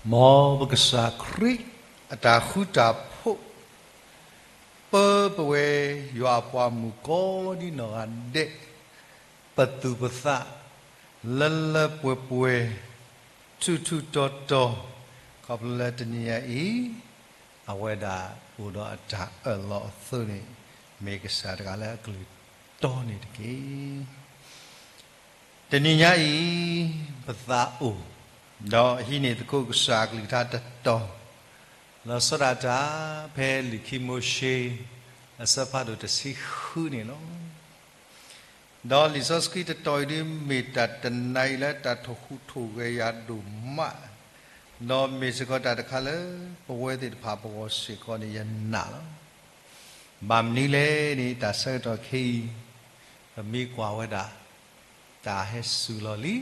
မောဘကစာခရီအတာခုတာဖို့ပပဝဲရွာပွားမှုကောဒီနော်တဲ့ပတုပသလလပွပွထုထုတော်တော်ကပလတနီယာဤအဝဲတာဘူတော်အတာအလောသုနေမေကစာတကလည်းအကလူတော်နေတကေတနီညာဤပသာအိုတော့ဟိနေတကုကစာကလိတာတတော်လောစရတာဖဲလိခိမိုရှိအစဖတ်တို့တစီခုနေလောတော့လီဆော့စကီတတော်ဒီမေတ္တာတနိုင်လဲတထခုထုရရဒုမတော့မေစကတာတခါလဲပဝဲတဲ့ဖာပဝစီကောနေရနာလောဗမ်နီလေနေတာဆတ်တော်ခိမိကွာဝဒတာဟဲဆူလောလီ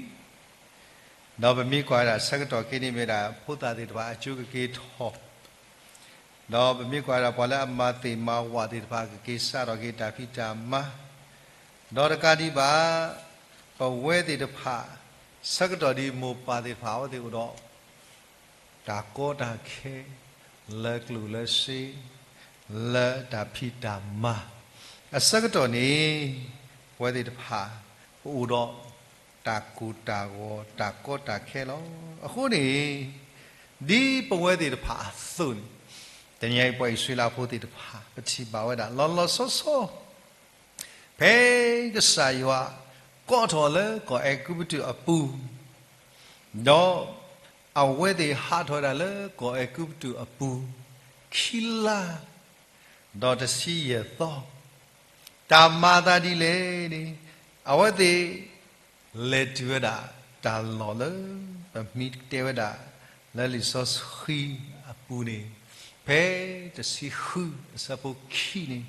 တော့ဗမိကွာတာဆတ်တော်ခိနေမေတာဖုတာတဲ့တပါအကျုကကေထောတော့ဗမိကွာတာဘောလာအမတိမဝါတဲ့တပါကေစတော်ကေတာဖိတာမတော့တကတိပါပဝဲတဲ့တဖာဆတ်တော်ဒီမောပါတဲ့ဖာဝတဲ့တော့တာကောတာခဲလက်ကလူလက်စီလက်တာဖိတာမအစကတော်နေဝဲတဲ့တဖာဟိုတော့တာကူတာကိုတာကောတာခဲလောအခုနေဒီပဝဲတဲ့တဖာသုန်တညိုင်ပွဲဆွေလာဖို့တဲ့တဖာပတိပါဝဲတာလောလောဆောဆောဘဲကစားရွာကောတော်လေကောအကုပတုအပူတော့အဝဲတဲ့ဟာထော်တာလေကောအကုပတုအပူခီလာတော့တစီရတော့တာမာတာဒီလေနေအဝဲတဲ့လေတွဲတာတာလောလေမိတဲဝတာလဲလီဆော့ခီအပူနေဘဲတစီခုစပုခီနေ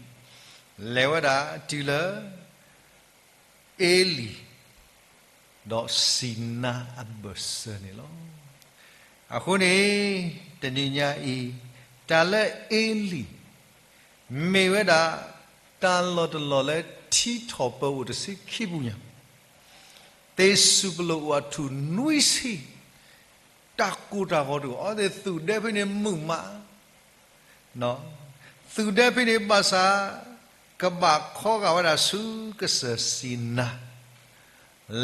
လေဝတာတီလာအေလီတော့စီနာအဘစနေလောအခုနေတဏိညာဤတာလက်အေလီမေဝဒတာလောတလောလဲထီထောပဝတစိခိဘူးညာတေစုပလောဝထုနွိစီတကူတာဟောတူအော်တဲ့သူတဲ့ဖိနေမှုမနော်သူတဲ့ဖိနေပါစာကဘာခောကဝရစုကစစီနာ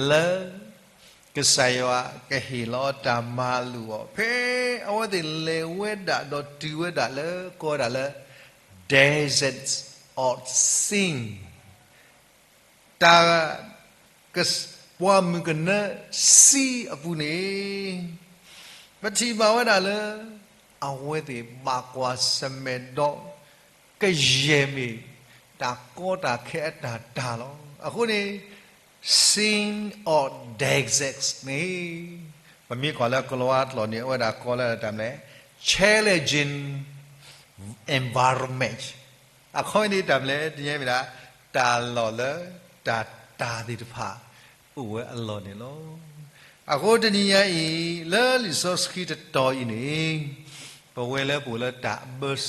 လဲကဆယဝကဟီလောတာမာလူဖေအဝတိလေဝဒတော့တီဝဒလဲကောတာလဲ deserts or sing ta kas wa mugna si apune pati ba wada le awete ba kwa samedo ke yeme ta ko ta khe ta da lo akhu ni sing or deserts ni ba mi ko la ko lo at lo ni wada ko la tam le challenging environment အခုနေတမ်းလေတည်းမြလားတာလော်လေတာဒီတဖာဥဝဲအလော်နေလောအခုတနည်းရဲ့လဲလီဆော့စကီတတော်ဤနေပဝဲလဲပူလဲတာဘတ်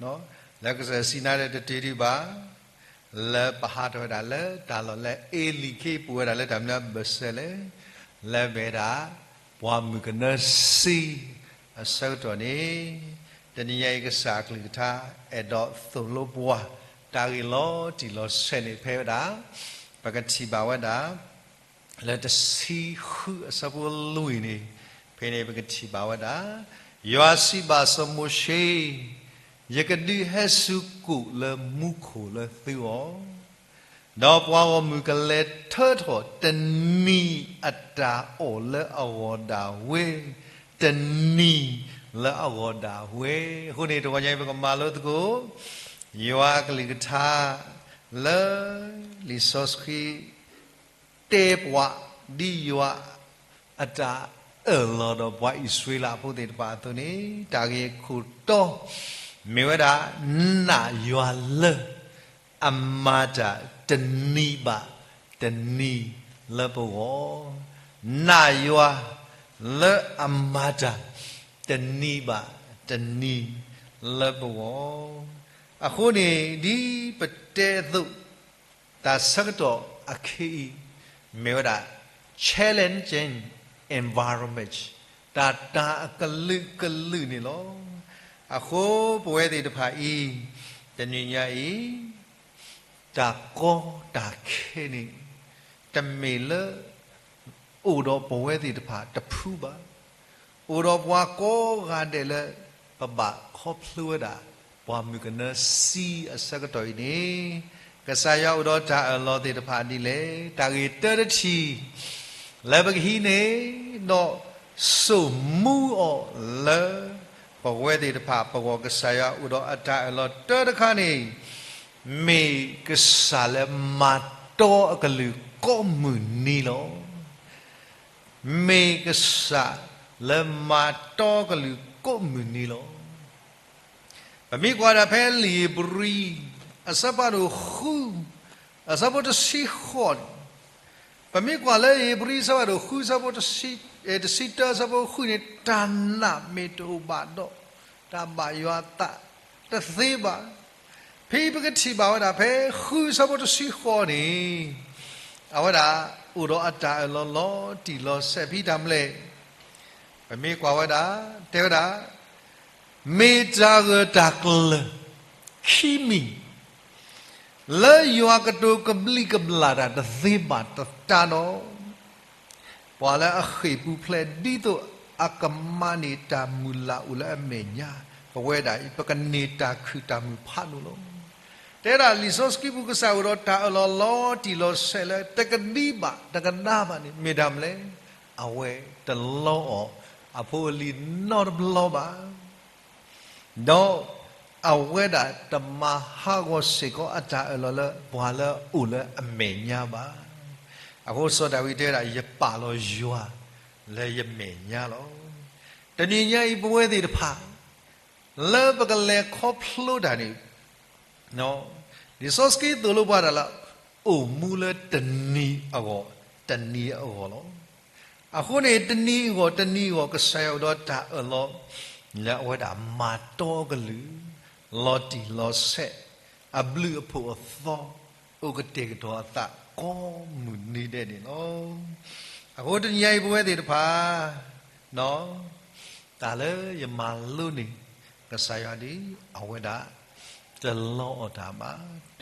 နော်လက်ကစစီနာတဲ့တေဒီပါလဲပဟာတော်တာလဲတာလော်လဲအေလီခေပူရတာလဲဒါမြတ်ဘတ်လဲလဲဘေတာဘွားမူကနစီအစောတော်နေတနည်းရဲ့ကစားကလေးထားအဲ့တော့သုလို့ဘွားတာရီလောဒီလောဆယ်နေဖဲတာပကတိဘာဝတာလက်တစီခုအစပလူနေဖေနေပကတိဘာဝတာယောစီဘာစမိုရှိယကဒီဟဆုကုလမုခိုလသေောတော့ဘွားမူကလေးထော့ထော့တနီအတာအော်လအဝဒါဝေတနီလာအော်ဒါဝေခုနေတော့ကြိုင်ပကမာလို့တကိုယောကလိကထာလာလီဆော့စခီတေပွားဒီယောအတာအလော်တော့ဘွားဣဆွေလာဖို့တဲ့ပါသူနေတာကြီးခုတော့မေဝဒနာယောလအမတာတနီပါတနီလဘောနာယောလအမတာတနီပါတနီလဘောအခုနေဒီပတဲသုတာစကတော့အခီမေဝဒ challenging environment ta ta cái lư này lo à khô bùi thì được phải cho nên nhảy ta có ta khe này ta mê lỡ u đó bùi thì được phải ta phu ba u đó qua có gà để lỡ bà bà khó plua đã qua mười cái nơi si ở sau cái tuổi này cái sai nhau đó ta ở lo thì được phải đi lễ ta ghi tới đó chi lại bởi khi này nó số mu ở lỡ và quay thì được phải bảo cái sai nhau đó ở ta ở lo tới đó khá này mì cái sai là mà to cái lư có mười ni lo mì cái sai là mà to cái lư có mười ni lo và mi qua đã phải lì buri ở sao bao đồ khu ở sao bao đồ xí khôn và mi qua lấy buri sao bao đồ khu sao bao đồ xí xí tơ sao bao khu này tan nạp mê tô bát đó ta bà yoa ta ta thế bà phi bức cái bảo đã phải khu sao bao đồ xí khôn này ở đây đã u đó ta lo chỉ lo sẽ phi đam lệ và mi qua đã theo đã mê cha gơ đặc lơ khi mình lỡ yoa cái đồ cái bli cái bla ra cái gì mà ta nó bỏ lại khi bu play đi to akamani ta mula ula menya và quay lại cái này ta cứ ta mu phát luôn thế là lý do cái bu cái sao đó ta lo thì lo sẽ là ta cái đi bà ta cái na bà này mê đam lên à quay ta lo à phụ lý nó lo bà đó aware đã tầm mà hai cái sự có ở trái ở là bỏ là u là mẹ nhà ba, ako so đại vị thế là yết bà lo yua là yết mẹ nhà lo,แต่นี่ยังอีบัวที่ผ่าเลิกกันเลยครอบครัวได้นี่เนาะดิสอสกี้ตัวลูกบ้านละโอ้มูลตันนี่อ่ะก็ตันนี่อ่ะก็lo akoเนี่ยตันนี่ก็ก็ใส่เอาดอตาloแล้วว่าด่ามาโตกันหรือลอตีลอเสอับลือผัวซอโอกเตกตัวตะก็มุนนี่ได้ดิเนาะอะโหตะใหญ่บัวติตะพาเนาะตาเลยอย่ามาลุนี่ก็ใส่ยาดีเอาไว้ด่าจะลอตามา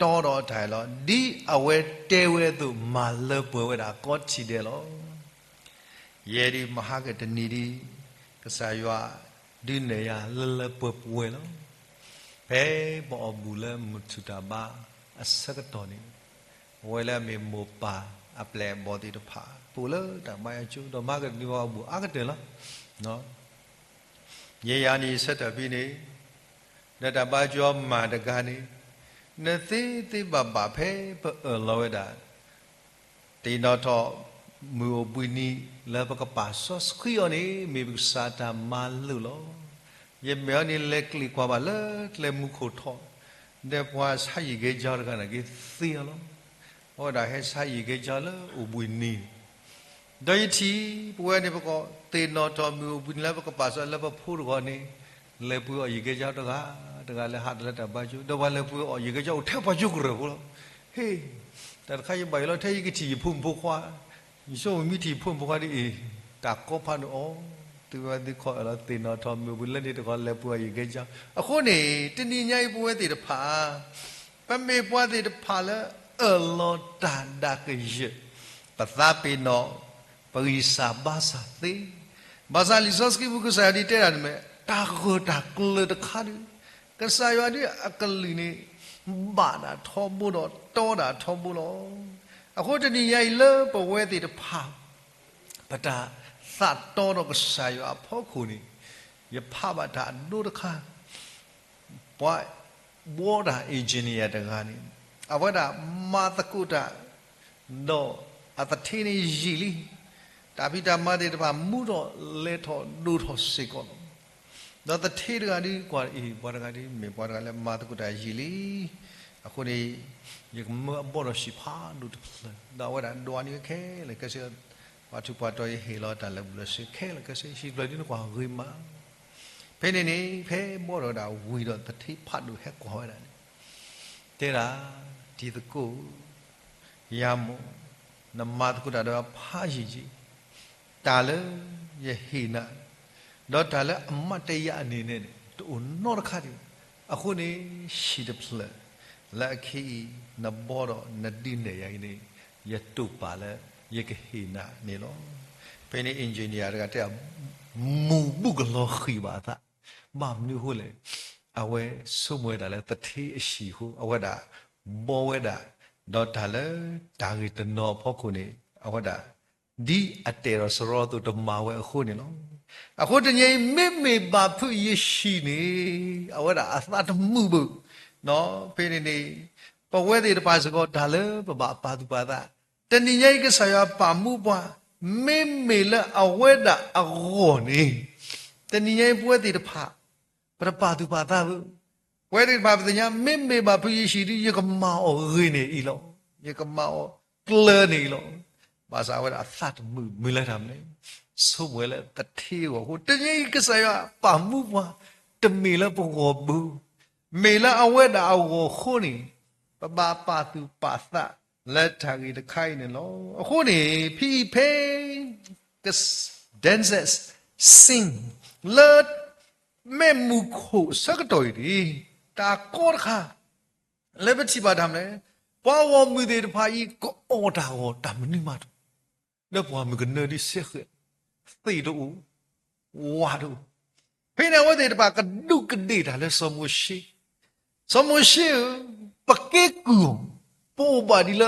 ตอดอไทยลอดีเอาไว้เตเวตุมาเลปัวไว้ด่าก็ชีเดลอเยดีมหากตนีดีก็ใส่ยาဒီနေရလပပွေလောဘဲဘောဘူးလမထူတာဘာအစကတော်နေဝဲလာမေမောပါအပလဲဘောဒီတဖာပူလတမယချူတော့မကဒီဘောဘူးအကတယ်လားနော်ရေယာနီဆက်တပြီးနေနတပါကျော်မာတကနေနသေးသေးပါပါဖဲလောဝဲတာတီနော်တော့မူပွီနီလဘကပါဆော့စခီယိုနေမေဘစာတာမာလူလောယေမေနီလက်ကလီကွာပါလေမူခိုထောဒေပွားဆိုင်ကေဂျာရကနကေသီယလောဟောဒါဟဲဆိုင်ကေဂျာလောဥပွီနီဒိုင်တီပွဲနေဘကောတေနော်တော်မူပွီလဘကပါဆော့လဘဖိုးကောနေလေပူအယေကေဂျာတကလေဟာလက်တဘာကျူတော့ဘာလေပူအယေကေဂျာထက်ပါကျူကရဘောဟေးတခါရဘိုင်လောထဲယကတီဖုန်ဖို့ခွာ你说我米体碰不快的，大哥怕的哦，对吧？你看了电脑上面不冷的这个来不一个讲，啊，可能这你伢不会的怕，把没不会的怕了，老大大个热，把咱别闹，把伊啥巴啥的，巴啥你说是不个啥的这样的没？大个的看的，个啥样的啊个里呢，把那拖不了，多那拖不了。အခုတည်းရိုင်လပဝဲတိတဖာပတာသတ်တော်တော့ကဆာရအဖို့ခုနေရဖပါတာဒုဒခဘွားဘောဒါအင်ဂျင်နီယာတကားနေအဝဒမာတကုတာတော့အတထင်းရီလီတာပိတာမတဲ့တဖာမှုတော့လဲထောဒုထောစေကောတော့တထေတကားဒီကွာအေးဘွားတကားဒီမေဘွားတကားလဲမာတကုတာရီလီအခုနေยังไม่บอกเราสิพาดูเลยดาวว่าดวนี่แค่เลยก็เสียวัตถุปัจจัยเฮลแต่ละบุรุษแค่เลยก็เสียชีวิตเลยนี่กว่าเรื่องมาเพนนี่เพบอกเราดาววิโรตที่พัดดูแค่กว่าอะไรแต่ละที่ตะกูยามน้ำมาตะกูดาวพาจีตาเลยยังเห็นนะ တော့ဒါလည်းအမတ်တရားအနေနဲ့တူနော်ခါဒီအခုနေရှိတယ်ဖလက်လက်ခီနဘောတော့နဒီနေရိုင်းနေရတုပါလဲရကဟိနာနေလို့ဖင်းနေအင်ဂျင်နီယာကတဲ့မူဘုကလောခီပါတာမမနူဟိုလေအဝဲဆုမွေတာလဲတတိအရှိဟုအဝဲတာဘောဝဲတာတော့ဒါလဲဒါရီတနော်ဖို့ခုနေအဝဲတာဒီအတေရစရောတူတမဝဲအခုနေနော်အခုတည်းမေမေဘာဖူရရှိနေအဝဲတာအသတ်မှုဘူးနော်ဖေးနေပဝဲတဲ့ပါစကောဒါလဲပပပါသူပါတာတဏိယိကဆရာပါမှုပွားမေမေလအဝဲတာအခေါ်နေတဏိယိပွဲတဲ့ဖာပရပါသူပါတာဘူးဝဲတဲ့ပါပညာမေမေဘာဖူရရှိဒီရကမောရင်းနေဤလောရကမောကလနေလောဘာသာဝဲတာအသတ်မှုမလဲတာမလဲဆိုဝဲလဲတတိကိုဟိုတဏိယိကဆရာပါမှုပွားတမေလပေါ်ဘူးမေလအဝဲတာအခေါ်ခိုးနေပပပါသူပါသလက်ထာကြီးတခိုင်းနေလို့အခုနေဖီဖေး the dances sing let မဲမူခိုစကတော်ရီတာကောခါလေပတိပါဒမ်လေပွားဝမူတဲ့ဖာကြီးကိုအော်တာဟောတမနိမတ်တော့ပွားမကနေဒီဆက်သေတော့ဝါတော့ဖိနေဝတဲ့တပါကဒုကဒေတာလဲစမရှိပကေကူပိုဘာဒီလ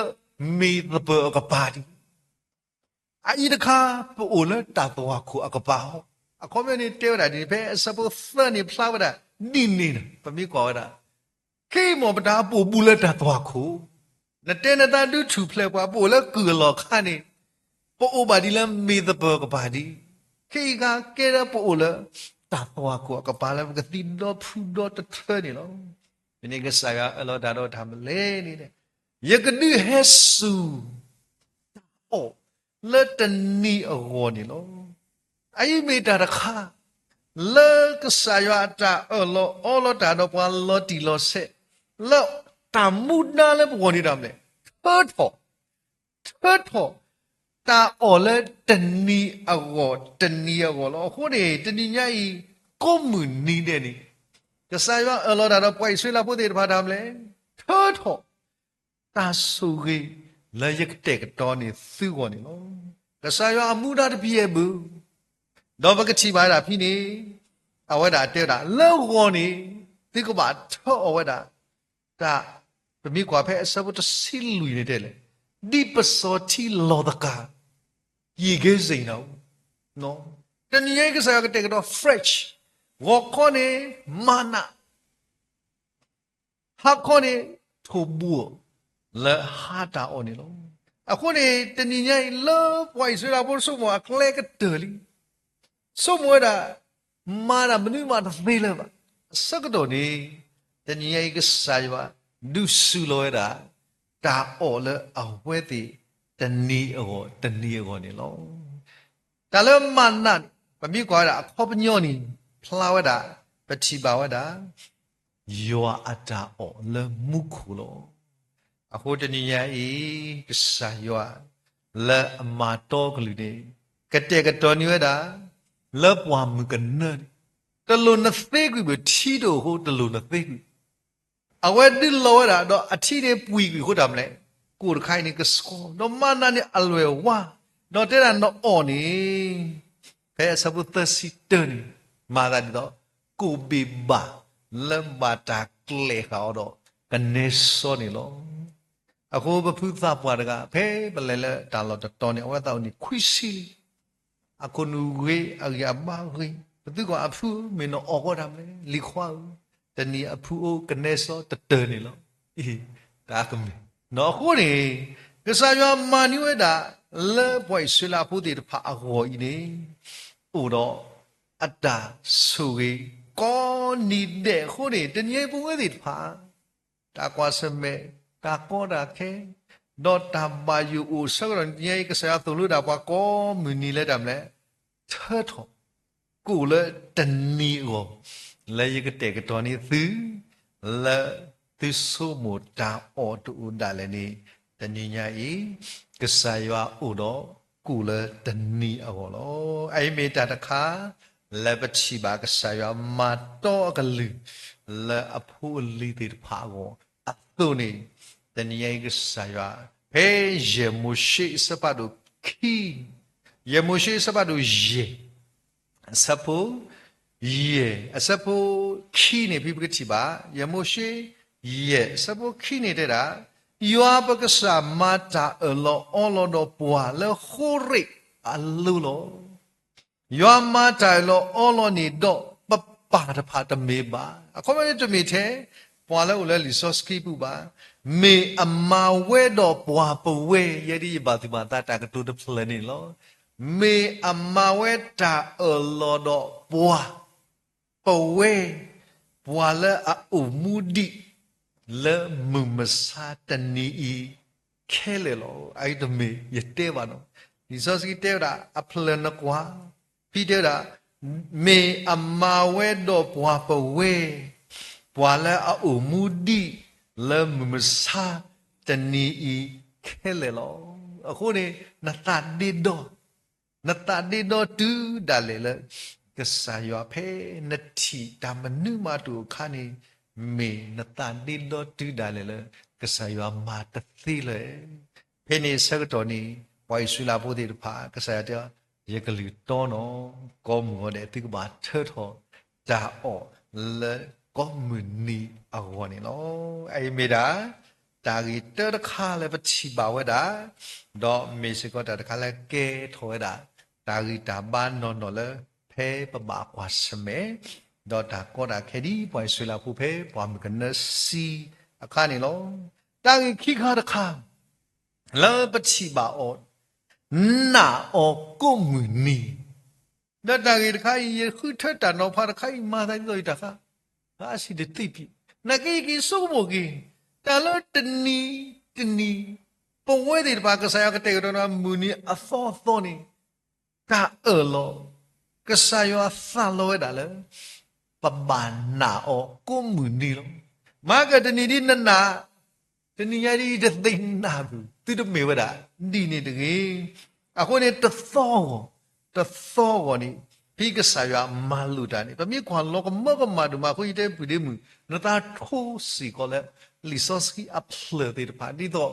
မေတပကပါဒီအိဒခါပိုလတာတော့ခုအကပါအခုမနေတဲတာဒီဖဲစပုသနေဖလာဝတာဒီနေပမိကွာဝတာခေမောပတာပိုပူလတာတော့ခုနတဲနတာဒုထူဖလဲပွားပိုလကူလောခါနေပိုဘာဒီလမေတပကပါဒီခေကကဲရပိုလတာတော့ခုအကပါလကတိတော့ဖူတော့တထနေလောဒီနေ့ကစားရအလောဒါတော့ထားမလဲနေတဲ့ယကတိဟက်ဆူအော်လက်တနီအောနေလောအိမေတာရခါလကစားရတာအလောဒါတော့ပွာလောတီလောဆက်လောတမှုနာလဲပေါ်နေတာမလဲထတ်ဖို့တာအော်လက်တနီအောလောခုနေတနီညာဤကိုမှုနီးတဲ့နေကစားရအလောဒါတော့ပွိုင်ဆွေးလာဖို့တဲ့ဘာဒါမလဲထတ်ဖို့တာဆူကြီးလာရက်တဲ့တော်နေသူ့ကောနေလို့ကစားရအမှုတာတပြည့်ဘူးတော့ဘကတိပါတာဖိနေအဝဲတာတဲ့တာလောက်ကောနေဒီကပါထောအဝဲတာဒါပမိကွာဖဲအစဘတ်စီလူနေတဲ့လေဒီပစောတီလောဒကာရေခဲစိန်တော့နော်တနည်းကစားကတဲ့တော့ fresh ဝကောနေမာနာဟာကောနေထိုဘူလဲဟာတာအော်နေလို့အခုနေတနည်းညိုင်လောပွိုင်ဆွေးလာဖို့စုံမအခလဲကတယ်လီစုံမတာမာနာမနုမာတသေးလဲပါစကတော့နေတနည်းညိုင်ကစားရပါဒုစုလောရတာတာအော်လဲအဝဲတိတနီအော်နေလို့ဒါလဲမာနာပမိကွာတာအခေါ်ပညောနေဖလာဝတာပတိပါဝတာယောအတာအော်လဲမုခုလို့အခုတနည်းရဲ့ကစားရွာလဲအမတော်ကလေးနေကတဲ့ကတော်နေရတာလဲပွားမကနေတလုံးနသေးကွေထီတို့ဟိုတလုံးနသေးကွေအဝဲဒီလောရတာတော့အထီတွေပွီကွေဟုတ်တယ်မလဲကိုယ်ခိုင်းနေကစကောတော့မနာနေအလွယ်ဝါတော့တဲ့တာတော့အော်နေဖဲစပုသစီတန်မာတာတော့ကိုဘေဘာလမ်ဘာတာကလေခေါတော့ကနေစောနေလို့အခုဘဖူးသားပွားတကဖဲပလဲလဲတာလို့တော်နေအဝတ်တော်နေခွိစီအခုနူဝေအရာဘာဝေဘသူကအဖူးမင်းတော့အော်တော့တယ်လီခွာတနီအဖူးအိုကနေစောတတနေလို့ဒါကမနော်ခုနေကစားရမာနီဝဲတာလဲပွိုင်ဆွလာဖို့တဲ့ဖာအခေါ်ဤနေအိုတော့အတာဆူကြီးကောနေတဲ့ခုနေတနည်းပွေးတဲ့ဖာတာကွာစမဲတာပေါ်တာခဲတော့တဘာယူအိုဆောရန်ညေကစားသူလူတာပွားကောမီနီလဲတယ်မလဲထဲတော့ကိုလဲတနီကိုလဲရကတဲ့ကတော်နေသူလဲသူဆိုမတာအော်တူဒါလည်းနေတနည်းညာဤကစားရွာအိုတော့ကိုလဲတနီအော်လောအဲ့မေတာတခါ le bachi ba ka saya ma to ka lu le aphu li ti pha go atu ni tani ka saya pe ye mo shi sa pa do ki ye mo shi sa pa do ye sa po ye sa po ki ni pi ka chi ba ye mo shi ye sa po ki ni de da yua ba ka sa ma ta lo lo do pwa le ho ri alu lo yua ma ta lo lo ni do pa pa da pha da me ba a ko me to me the pwa le u le li so ski pu ba me ama we do pwa pa we ye di ba ti ba ta ta ka to the plan ni lo me ama we ta lo do pwa pa we pwa le a u mu di le mu ma sa ta ni i ke le lo ai to me ye te ba no li so ski te da a plan na kwa pi te da me ama we do pwa pa we pwa le a u mu di le mu ma sa ta ni i ke le lo a ko ni na ta di do na ta di do tu da le le ka sa yo phe na thi da ma nu ma tu kha ni me na ta di do tu da le le ka sa yo ma ta thi le phe ni sa to ni poi su la bo de pha ka sa ya ye ka li to no ko mo de ti ka ba the tho da o le ko mu ni a wo ni lo ai me da ta gi te da kha le ba chi ba we da do me se ko da kha le ke tho da ta gi ta ba no no le phe pa ba kwa sme do ta ko da ke di poi su la pu phe pa mu ka na si a kha ni lo ta gi khi kha da kha le ba chi ba o na o ko mu ni da ta gi da kha ye khu tha ta no pha da kha ma dai lo da kha ha si de ti pi na ki so mo ki ta lo tni po we de ba ka sa ya ka te do na mu ni a tho ni ta lo ka sa yo a sa lo da le pa ba na o ko mu ni lo ma ka tni di na tni ya di de tin na bu ti do me wa da ni ni de ge a ko ni ta tho ni pi ka sa yo ma lu da ni pa mi kwa lo ko ma du ma ko i de bu de mu na ta tho si ko le li so ski a ple de pa di do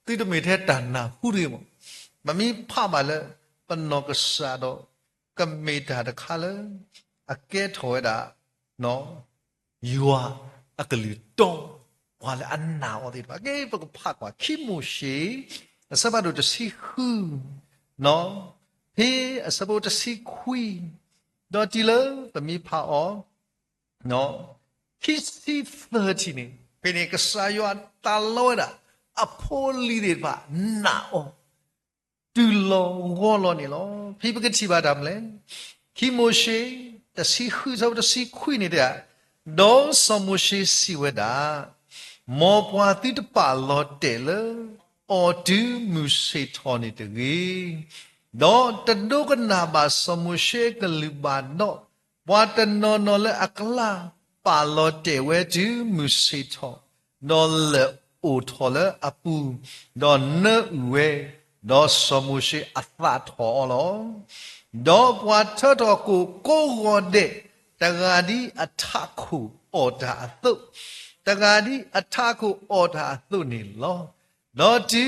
ti do me the ta na hu ri mo ma mi pha ma le pa no ka sa do ka me ta da kha le a ke tho da no yua a ka li to wa le an na o de pa ke pa ko pha kwa khi mo shi sa ba do de si hu no he a sa bo de si kui do ti le pa mi pha o no khi si 30 ni pe ne ka sa yo ta lo da a pho li de pa na o tu lo wo lo ni lo phi pa ke chi ba da mle khi mo she ta si hu so ta si kui ni da do so mo she si we da mo pwa ti ta pa lo te le o du mu se tho ni de ge do ta do ka na ba so mo she ka lu ba no pwa ta no le akla pa lo te we du mu se tho no le o tho le apu do ne we do so mo she a tha tho lo do pwa tho to ko go de ta ga di a tha khu o da a tu ta ga di a tha khu o da a tu ni lo do ti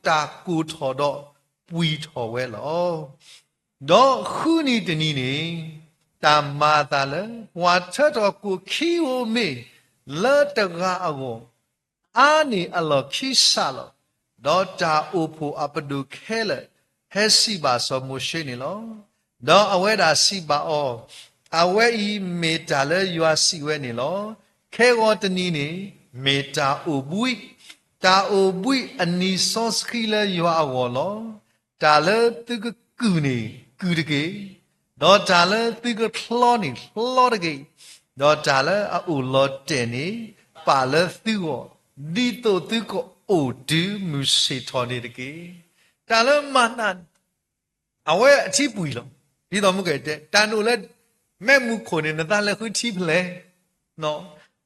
ta ku tho do pui tho we lo do khu ni de ni ni ta ma ta le wa tho to ku khi o me le ta ga a go a ni a lo khi sa lo do ta o pho a pa du khe le he si ba so mo she ni lo do a we da si ba o a we i me ta le yo a si we ni lo khe go ta ni ni me ta o bui ta o bui ani so ski le yo a go lo ta le tu ku ni ku de ge do ta le tu ko thlo ni thlo de ge do ta le a u lo te ni pa le tu go di to tu ko o du mu se tho ni de ge ta le ma na a we a chi pui lo di do mu ge de ta no le me mu ko ni na ta le khu chi ple no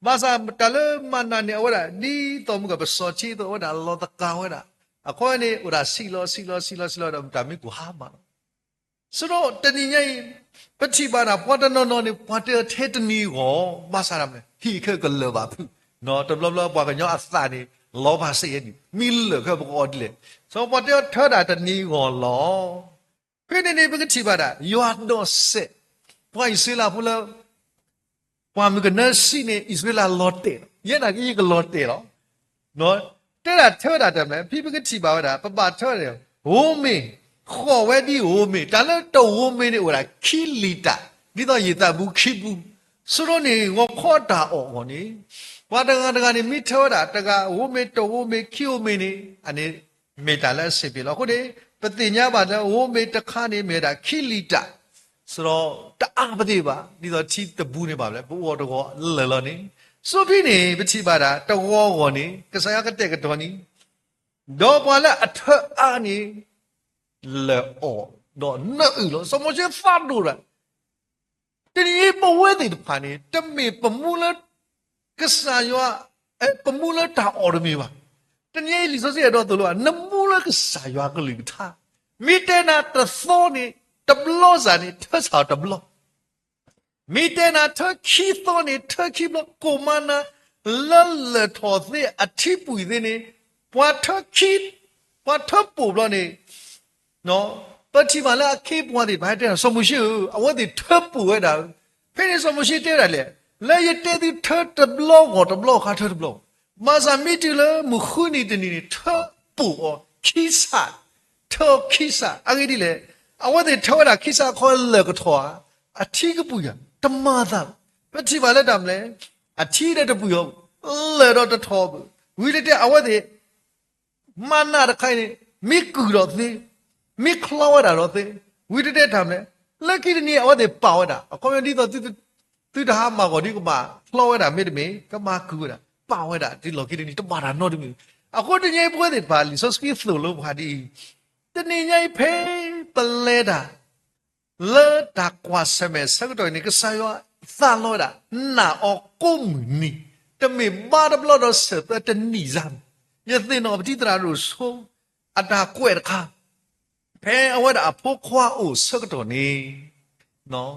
ba sa ta le ma na ni a we da di to mu ge ba so chi to we da lo ta ka we da a ko ni u da si lo da ta mi ku ha ma so do ta ni nyai ပတိပါဒပွားတနော်နေပွားတဲ့ထဲတနီကိုမဆာရမယ်ဟိခဲကလောပါဘူးနော်တဘလဘပွားကညအစနေလောပါစေရမီလခဘောဒီလေစောပွားတဲ့ထတာတနီကိုလောဖိနေနေပတိပါဒ you are not sick ပွားစီလာဖူလာပွားမကနစီနေဣသရေလလောတေယနာကြီးကလောတေလောနော်တဲ့တာထတာတယ်မယ်ဖိပကတိပါဒပပထတယ်ဟိုးမေခေါ်ဝဲဒီဟိုးမေဒါလည်းတော့ဟိုးမေနေဟိုလားခီလီတာဒီတော့ရေတဘူးခိဘူးဆိုတော့နေငေါခေါ်တာအော်ဟောနေဘာတကနေမိထောတာတကဟိုးမေတော့ဟိုးမေခီဟိုးမေနေအနေမေတာလည်းစစ်ပြီလို့ခုနေပတိညာပါတဲ့ဟိုးမေတခါနေမေတာခီလီတာဆိုတော့တအားပတိပါဒီတော့ချီတဘူးနေပါလေဘောတော့လဲလောနေဆိုပြီးနေပတိပါတာတော့ဟောနေကစားရကတဲ့ကတော့နီတော့ဘာလဲအထအားနေလေအော်တော့နော်လို့စမရှိဖတ်လို့ရတည်းပဝဲတဲ့ဖာနေတမေပမူလကစားရပမူလတာအော်ရမီပါတနည်းလီဆိုစီတော့တို့လို့နမူလကစားရကလေးထားမိတဲနာတသောနေတဘလောစာနေထဆောတဘလောမိတဲနာထခီသောနေထခီဘလကိုမနာလလထောသေးအထိပူသေးနေပွားထခီပွားထပူဘလနေနော်ပတိမလာခေပွားတဲ့ဘာတဲ့စမရှိအဝတ်တွေထပူရတာဖိနေစမရှိတဲ့ရလေလဲရတဲ့ဒီထတဘလောကိုတဘလောခါထတဘလောမဇာမီတီလမခုနီတနီထပူခိစာထောခိစာအဂိဒီလေအဝတ်တွေထောတာခိစာခေါ်လေကထောအထီးကပူရတမသာပတိမလာတမ်လေအထီးတဲ့တပူရောလေတော့တထောဝီတဲ့အဝတ်တွေမနာတခိုင်မိကူတော့သေးမိခလာဝတာတော့သေးဝိတတဲ့ထမ်းလဲလက်ကီတနီအဝတ်တွေပါဝတာအကွန်မြူနီတော့သူတဟာမှာကိုဒီကမှာခလာဝတာမိတမေကမာကူတာပါဝတာဒီလော်ကီတနီတပါတာတော့ဒီအခုတညိပွဲတွေပါလီဆိုစကီဖလိုလို့ပါဒီတနေညိဖေးပလဲတာလေတာကွာစမဲစကတော့နေကဆာယောသာလောတာနာအောကုမနီတမေဘာဒဘလတော့စတဲ့နီဇမ်ယသိနောပတိတရာလို့ဆိုအတာကွဲ့ခါဖဲအဝတ်အဖို့ခွားအိုစကတော့နေနော်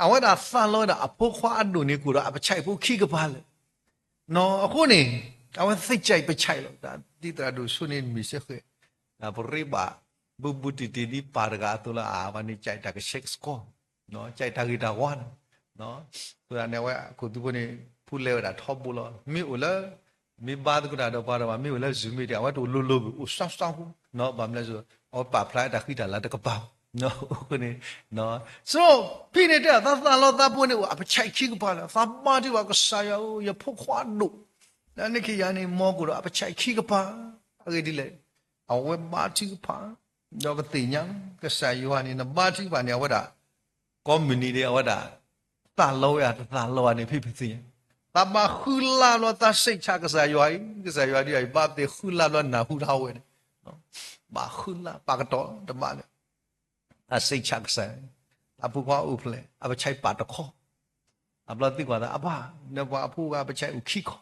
အဝတ်အဖန်လို့အဖို့ခွားအဒုန်နေကိုတော့အပချိုက်ဖို့ခိကပါလေနော်အခုနေအဝတ်သိကြိုက်ပချိုက်လို့ဒါတိတရာတို့ဆုနေမီစခဲဒါပရိဘာဘူတီတီဒီပါရဂါတူလာအာဝနိကြိုက်တာကရှက်စကောနော်ကြိုက်တာဂီတာဝမ်နော်ဆိုတာနဲ့ဝဲအခုဒီဘုနေဖူလဲတာထောပ်ဘူးလို့မိဦးလားမိဘာဒကတာတော့ပါတော့မိဦးလားဇူမီတဲ့ဝတ်တို့လိုဦးဆောင်းဘူးနော်ဗာမလဲဆိုအော်ပါဖလိုက်တာခိတာလာတကပောက်နော်ခုနေနော်ဆိုဖိနေတဲ့သာသာလောသာပွနေအပချိုက်ခိကပါလားသာပါတိဝကဆာယောရဖို့ခွာနုဒါနေခိယာနေမောကိုတော့အပချိုက်ခိကပါအကေဒီလေအဝဲပါတိကပါတော့ကတိညာကဆာယောနေနပါတိပါနေဝဒကွန်မြူနီတီဝဒသာလောရသာလောနေဖိဖိစီတမခူလာလောတာစိတ်ချကဆာယောကဆာယောဒီဘာတေခူလာလောနာဟူထားဝဲနော်ဘာခူလာပါကတော့တမလေအစိတ်ချကဆာအပူကွာဥဖလေအပချိုက်ပါတခေါအပလတိကွာအဘနဘအဖူကပချိုက်ဥခိခေါ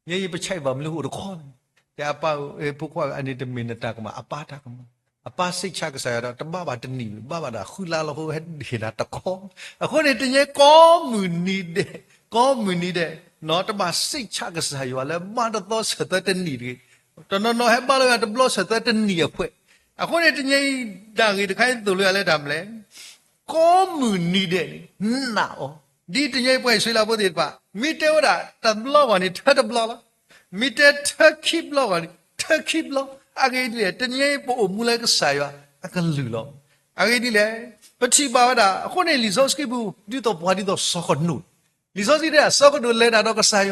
ရေပချိုက်ပါမလို့တခေါတဲ့အပပုကွာအနေတမင်တကမှာအပါတကမှာအပါစိတ်ချကဆာရတော့တမဘာတနီဘာဘာခူလာလောဟဲဒီလာတခေါအခုနေတညကောမူနီတဲ့နော်တမစိတ်ချကဆာရလဲမတ်တော့စတဲ့တနီတွေတနော်ဟဲပါလို့တဘလို့စတဲ့တနီအခွဲအခုနေတညဒါကြီးတခိုင်းသူလို့ရလဲဒါမလဲကောမူနီတဲ့နာဩဒီတညပွဲဆွေးလာဖို့ဒီပါမိတဲဝတာတဘလို့ကနေထတဘလို့လားမိတဲထခိဘလို့ကနေထခိဘလို့အကေဒီလေတညပို့မူလဲကဆာရအကလူလို့အကေဒီလေပတိပါဝတာအခုနေလီဇော့စကိဘူးဒီတော့ဘွားဒီတော့ဆောခနုလီဇော့စီတဲ့ဆောခနုလဲတာတော့ကဆာရ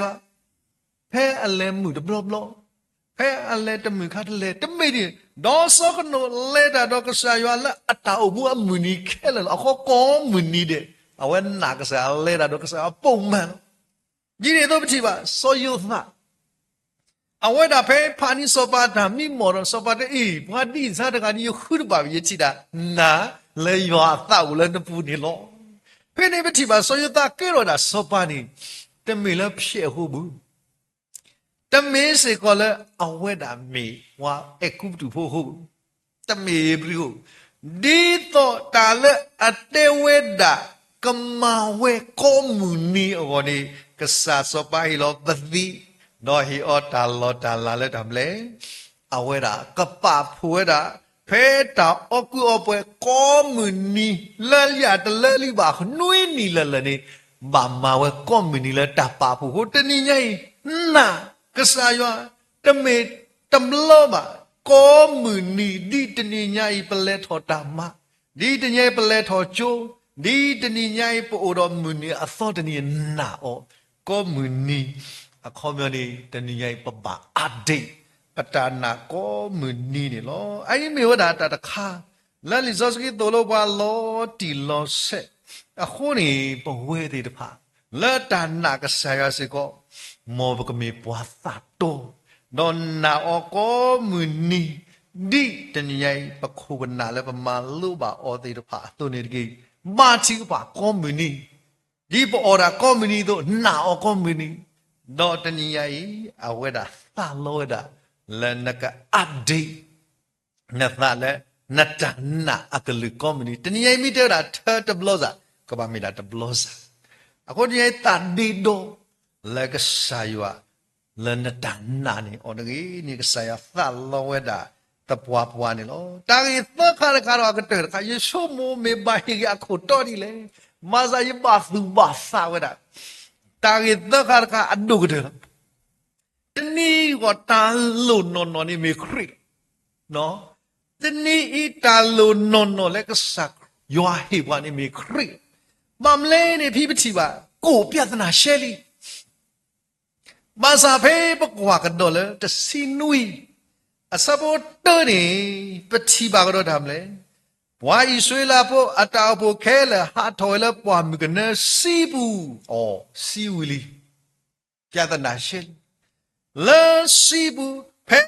ဖဲအလဲမှုတဘလို့ဖဲအလဲတမှုခတ်လဲတမေဒီဒေါ်ဆောခနုလဲတာတော့ကဆာရလာအတာအဘူးအမူနီခဲလအခုကောမူနီတဲ့အဝဲနာကဆာလဲတာတော့ကဆာပုံမှန်ဒီနေတော့ပတိပါဆောယုသအဝဲတာဖဲဖာနီစောပါတာမိမော်စောပါတဲ့ဘာတိစားတကကြီးခုရပါရချီတာနာလေရွာသောက်လည်းတပူနေလို့ဖဲနေပတိပါဆောယုသကဲတော့တာစောပါနေတမေလည်းဖြစ်ဟုတ်ဘူးတမေစေကလည်းအဝဲတာမေဝါအကုတူဖို့ဟုတ်တမေဘရီဟုတ် đi to ta lệ à tê quê đã cầm mà quê có mù ni ở đi cái xa so ba hi lo bật đi nó hi ở ta la lệ đam lệ à quê đã cái bà phụ đã phê ta ở cứ ở quê có mù ni lệ ya ta lệ li bà nuôi ni lệ ni bà mà quê có mù ni lệ ta bà phụ hốt tên ni nhảy na cái xa yo tâm mê tâm lo mà có mười nì đi tên nhảy nhảy bê lê thọ đàm mà đi tên nhảy bê lê thọ chô đi tên nhảy nhảy bê ô đô mười nì à thọ tên nhảy nà ô có mười nì à khó mơ nì tên nhảy bê bà à đi bà ta nà có mười nì nì lo anh mê hô đà ta khá là lý do cái tổ lô bà lo tì lo sẽ à khó nì bà huê đi đập hạ là ta nà cái xa ya sẽ có mô bà cái mê bà thả tô non na o ko muni di tên nhảy bà khu bên nào là bà mà lưu bà ở đây đó phá tôi này cái mà chỉ bà có muni đi bà ở đó có muni đó nào có muni đó tên nhảy à vậy đó ta lôi đó là nó cái adi nó ta là nó ta na à cái lưu có muni tên nhảy mi theo đó thơ tập lo ra các bạn mi đã tập lo ra à có nhảy ta đi đâu là cái sai wa lần nãy đàn nani ở đây ni cái saya thà lo đó tập qua ni lo ta cái tất cả cái đó cái trời cái số mô mê bài cái khổ to đi lên mà ra cái bà sao đó ta cái tất cả cái ăn đồ cái trời tên ni gọi ta lùn non ni mê khỉ nó tên ni ta lùn non lấy cái sắc yoa hi qua ni mê khỉ bám lên ni phi bất chi ba cổ biết na sheli mà sao phải bắt quả cái đó làจะซีนุยอ่ะสะโพเตอร์นี่ปฏิบัติก็ทำเลยว่าอิสราเอลพวกอัตตาพวกแค่ละหาถอยละปวามกันนะซีบูอ๋อซีวิลีแกตนาเชลละซีบูเพ่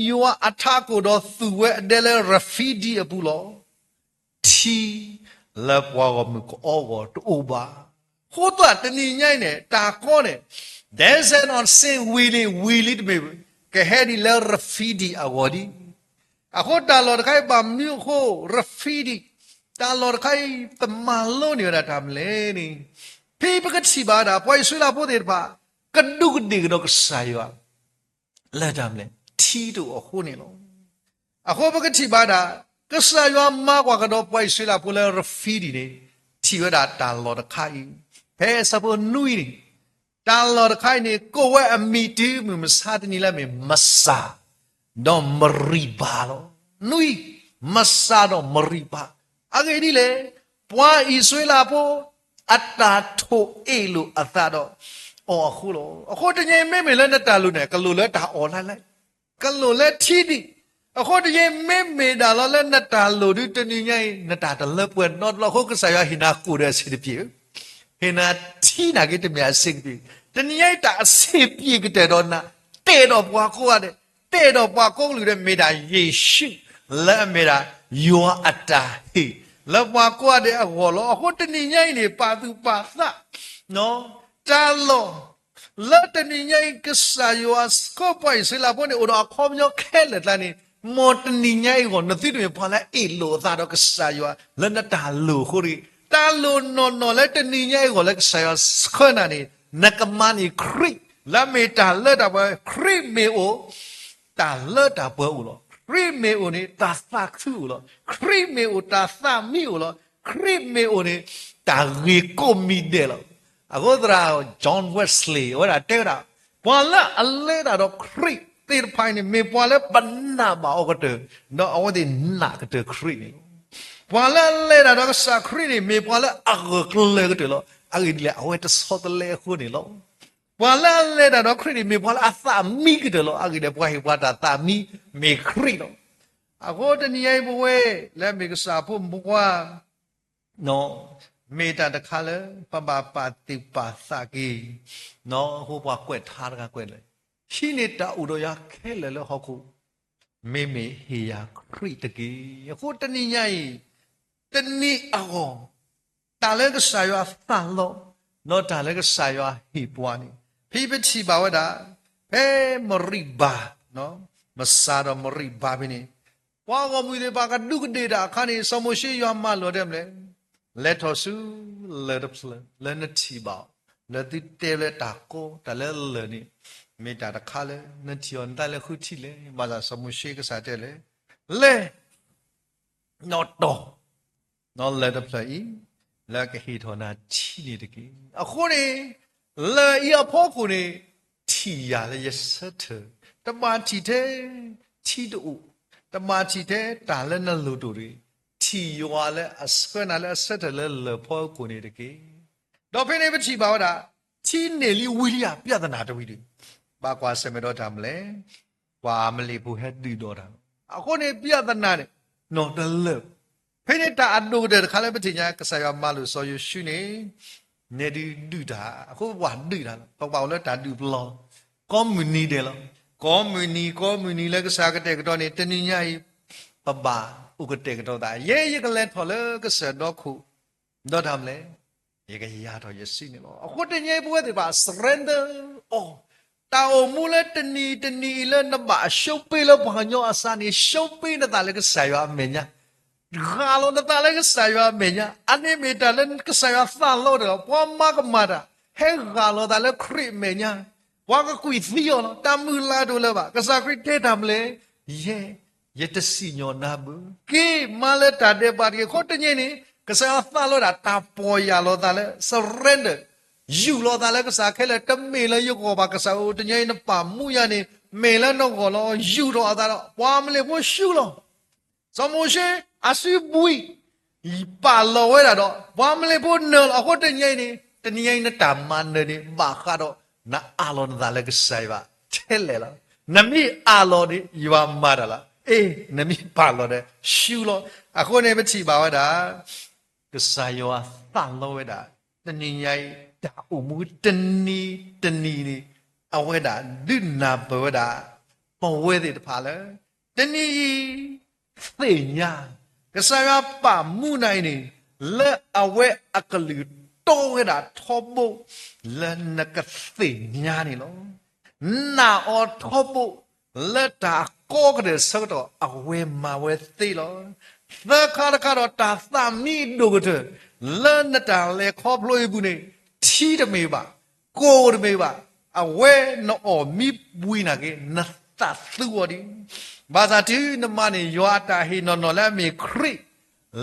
ยัวอัตตาก็ดอตัวเดลรฟีดีอบุลอทีละปวามก็อ๋อก็ตัวบ้าโคตรตะนี่ใหญ่เนี่ยตาก้อเนี่ย There's an on sin willy to me. Kahedi la rafidi awadi. Ako dalor kai bamyu ho rafidi. Dalor kai tamalo ni ora tamle ni. Pi pakat sibada poi sula poder pa. Kadug dig dok saywa. La tamle. Ti tu ako ni lo. Ako pakat sibada kasaywa ma kwa kado poi sula pula rafidi ni. Ti wada dalor kai. Pe sapo nui ni. ตลอดค่ายนี่ก็ว่ามีที่มือมาซาดนี่แหละมีมาซาดอมริบาลนุยมาซาดอมริบาอะไรนี่เลยปัวอิสราเอลพออัตตาโทเอลูอัตตาดออ๋อคู่loคู่ที่ยังไม่เล่นนัตตาลูเนี่ยกันลูเล่ตาอ่อนอะไรกันลูเล่ที่ดิคู่ที่ยังไม่ด่าเราเล่นนัตตาลูดูตัวนี้ยังนัตตาตะเลิบเปิดนอดเราคู่ก็ใส่หินากูเดียสิเดียวหินาที่นักที่มีอาศัยดีแต่นี่ไอ้ตาเสียบีก็แต่โดนนะเตะดอกบัวกูอะเด้เตะดอกบัวกูเลยไม่ได้เยซูและไม่ได้ยัวอัตตาฮีแล้วบัวกูอะเด้หัวเราะคนที่นี่ไงเนี่ยปาตุปาสะเนาะจ้าโลแล้วแต่นี่ไงก็สายว่าก็ไปสิลาพวกนี้อุดรคอมยกแค่เลยตอนนี้หมดนี่ไงก่อนนั่นที่นี่พอแล้วเอโลซาดก็สายว่าแล้วนั่นตาโลคุริตาโลนอนแล้วแต่นี่ไงก่อนแล้วก็สายว่าขนาดนี้นักมันอีคริแล้วมีตาเลือดแบบคริเมโอตาเลือดแบบอุลคริเมโอนี่ตาสักสู้อุลคริเมโอตาสามีอุลคริเมโอนี่ตาเรียกมีเดลอากูตราจอห์นเวสลีย์ว่าเท่าไรพอละอะไรแต่ดอกคริตีนภายในมีพอละปัญหาบ่าวก็เจอเนาะเอาไว้หนักก็เจอครินี่พอละอะไรแต่ดอกสักครินี่มีพอละอักก็เลยก็เจอแล้วอันนี้เอาไว้จะสอดเล่ห์คนนี่แล้วพอละเล่ห์แต่เราคริสมีพอละอาสามีก็เดี๋ยวอันนี้พอให้ว่าแต่ตามีคริสแล้วอากูจะนี่ไอ้พวกแล้วมีก็สาพุ่มบอกว่าเนาะมีแต่ตะขาเลยปะบาปาติปาสากีเนาะหัวปากเกวดทาร์กันเกวดเลยที่นี่ตาอุดยาแค่เลยแล้วเขาคูไม่เฮียคริสตะกี้อากูจะนี่ไงจะนี่เอาตาเล็กสายว่าตาโลนอตาเล็กสายว่าฮิปวานีพี่เป็นชีบ่าวดาเฮ้มริบาเนาะมาซาดมริบาบินี ပွားကောမူတွေပါကဒုက္ခဒေတာခါနေစမရှိရွာမလော်တယ်မလဲလက်တော်စုလက်တော့လက်နချီပါလက်တိတဲလက်တာကိုတလဲလဲနေမေတ္တာတခါလဲနချီွန်တလဲခုချီလဲဘာသာစမရှိကစားတယ်လဲလဲနော်တော့နော်လက်တော့ပြိလက်ကဟီထောနာချီနေတကေအခုနေလဲရဖို့ကိုနေထီရလဲရစတ်တမချီတဲ့ချီတူတမချီတဲ့တာလဲနလူတူရီထီရွာလဲအစကနာလဲစက်တယ်လဲလဖို့ကိုနေတကေတော့ဖိနေပချီပါတာချီနေလီဝီလီယာပြဿနာတဝီဒီဘာကွာစမေတော့တာမလဲကွာမလီဘူးဟက်ဒီတော့တာအခုနေပြဿနာနဲ့နော်တလဲဖိနေတာအနိုတဲ့ခါလဲပတိညာကဆာရမလို့ဆိုရရှိနေဒီဒူတာအခုဝါဒူတာပေါ့လဲတာဒူဘလောကွန်မြူနီတယ်လောကွန်မြူနီလဲကစားကတဲ့ကတော့နေတနင်္ညာရီပပဥကတဲ့ကတော့တာရဲကလဲထော်လဲကဆာတော့ခုတော့ทำလဲရေကရတော့ရရှိနေလောအခုတညေပွဲတွေပါ surrender အော်တာအမူလဲတနီလဲနမရှုပ်ပေးလို့ဘာညောအစနေရှုပ်ပေးနေတာလဲကဆာရအမညာဂါလောနတာလဲကဆာရအမညာအနေမီတာလဲကဆာရသန်လို့တော့ပွားမကမာတာဟဲဂါလောတာလဲခရစ်မညာဝါကကွီသီယောတမူလာတို့လဲပါကစားခရစ်တဲ့တမလဲယေတစီညောနာဘူးကေမလဲတာတဲ့ပါရီခေါတညနေကစားသန်လို့တာပေါ်ရလောတာလဲ surrender ယူလောတာလဲကစားခဲလဲတမေလဲရုပ်ကောပါကစားဦးတညနေပါမှုရနေမေလဲတော့ကောလောယူတော့တာတော့ပွားမလဲဘောရှူလောစမိုးရှိအစီဘူီပါလောဝဲတာတော့ပွားမလဲဘောနော်အခုတညနေတာမန်နေဘာခါတော့နာအာလောနာလည်းကဆိုင်ပါထဲလေလားနမီအာလောဒီယူမာတာလားအေးနမီပါလောတဲ့ရှူလောအခုနေမချီပါဝတာကဆိုင်ယောသန်လောဝဲတာတနင်္ဂနွေတာအမှုတနီနေအဝဲတာဒုနာဘဝတာပေါ်ဝဲတဲ့တဖာလဲတနီသိညာကဆိုင်ယောပါမှုနိုင်နေလက်အဝဲအကလူတော့ရတာထောဖို့လက်နကသိညာနေလို့နာအောထောဖို့လက်တာကောကတဲ့ဆောတော့အဝဲမဝဲသိလို့သခါတော့တာသမီဒုကတဲ့လက်နတာလေခေါပလို့ဘူးနေထီတမေပါကိုတမေပါအဝဲနော်မိပွေးနာကေနသသူဝဒီဘာသာတီနမနေရွာတာဟီနော်လက်မီခရိ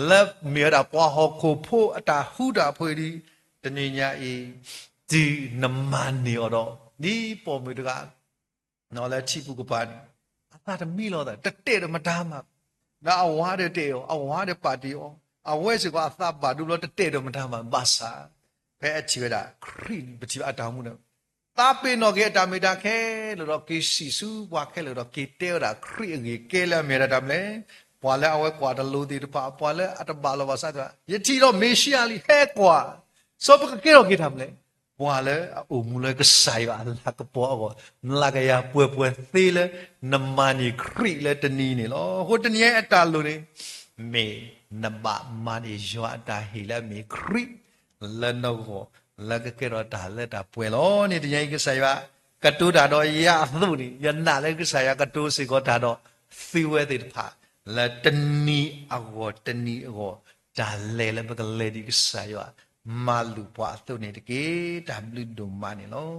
လက်မီရာပွားဟခုဖို့အတာဟူတာဖွေဒီတနေညာအေဒီနမနေတော့ဒီပေါ်မီတကနော်လဲချိပုကပါနေအသာတမီလို့တာတတဲ့မတားမှာဒါအဝါတဲ့တဲ့ရောအဝါတဲ့ပါတီရောအဝဲစကအသာပါဒူလို့တတဲ့မတားမှာဘာသာဖဲအချီရတာခရိပတိအတောင်မှုနော်တာပေနော်ကေတာမီတာခဲလို့တော့ကေစီစုဘွားခဲလို့တော့ကေတဲတာခရိငေကဲလဲမြေတာမလဲပွာလဲအဝဲကွာတလို့ဒီတပါပွာလဲအတပါလောပါစားတာယတိတော့မေရှိယာလီဟဲကွာစောပကကေရောကေทำလဲဘွာလဲအိုမူလဲကဆိုင်ပါလာကပေါ်ကောလာကရပွဲသေးလဲနမနီခရိလဲတနီနေလောဟိုတနီရဲ့အတာလို့နေမေနမမနီရွာတာဟီလဲမေခရိလနောကိုလကကေရောတာလဲတာပွဲလောနေတနီကဆိုင်ပါကတူတာတော့ရသူနေယနာလဲကဆိုင်ရကတူစီကိုတာတော့သီဝဲတဲ့ဖာလဲတနီအောတနီအောဒါလဲဘကလဲဒီကဆိုင်ရမာလူပွားသူနေတကေတဘလူဒုံမနေလော